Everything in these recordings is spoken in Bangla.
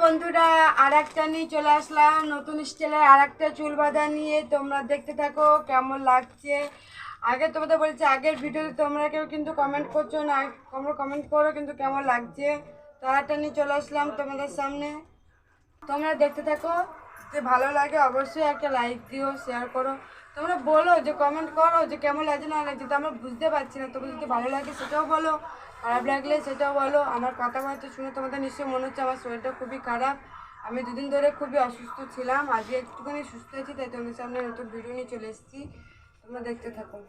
বন্ধুরা আর একটা নিয়ে চলে আসলাম নতুন স্টাইলের আর একটা চুল বাঁধা নিয়ে। তোমরা দেখতে থাকো কেমন লাগছে। আগে তোমাদের বলছি, আগের ভিডিওতে তোমরা কেউ কিন্তু কমেন্ট করছো না, তোমরা কমেন্ট করো কিন্তু কেমন লাগছে। তো আর একটা নিয়ে চলে আসলাম তোমাদের সামনে, তোমরা দেখতে থাকো। যে ভালো লাগে অবশ্যই একটা লাইক দিও, শেয়ার করো। তোমরা বলো যে কমেন্ট করো যে কেমন লাগছে না লাগছে, তো আমরা বুঝতে পারছি না। তোমরা যদি ভালো লাগে সেটাও বলো, খারাপ লাগলে সেটাও বলো। আমার কথাবার্তা শুনে তোমাদের নিশ্চয়ই মনে হচ্ছে আমার শরীরটা খুবই খারাপ। আমি দুদিন ধরে খুবই অসুস্থ ছিলাম, আজকে একটুখানি সুস্থ আছি, তাই তোমাদের সামনে নতুন ভিডিও নিয়ে চলে এসেছি। তোমরা দেখতে থাকো।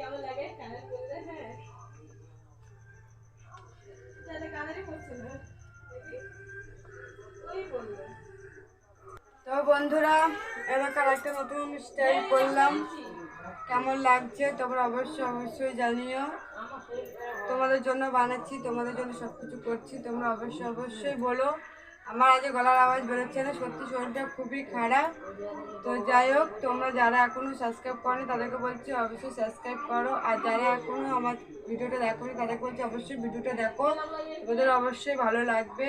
কেমন লাগে কানের করলে? হ্যাঁ, কানেরই করছে না। তো বন্ধুরা, এলাকার একটা নতুন স্টাইল করলাম, কেমন লাগছে তোমরা অবশ্যই অবশ্যই জানিও। তোমাদের জন্য বানাচ্ছি, তোমাদের জন্য সব কিছু করছি, তোমরা অবশ্যই অবশ্যই বলো। আমার আজ গলার আওয়াজ বেরোচ্ছে না, সত্যি শরীরটা খুবই খারাপ। তো যাই হোক, তোমরা যারা এখনও সাবস্ক্রাইব করো তাদেরকে বলছি অবশ্যই সাবস্ক্রাইব করো, আর যারা এখনও আমার ভিডিওটা দেখো তাদেরকে বলছি অবশ্যই ভিডিওটা দেখো, ওদের অবশ্যই ভালো লাগবে।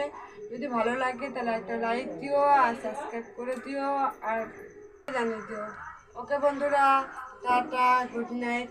যদি ভালো লাগে তাহলে একটা লাইক দিও আর সাবস্ক্রাইব করে দিও আর জানিয়ে দিও। ওকে বন্ধুরা, টাটা, গুড নাইট।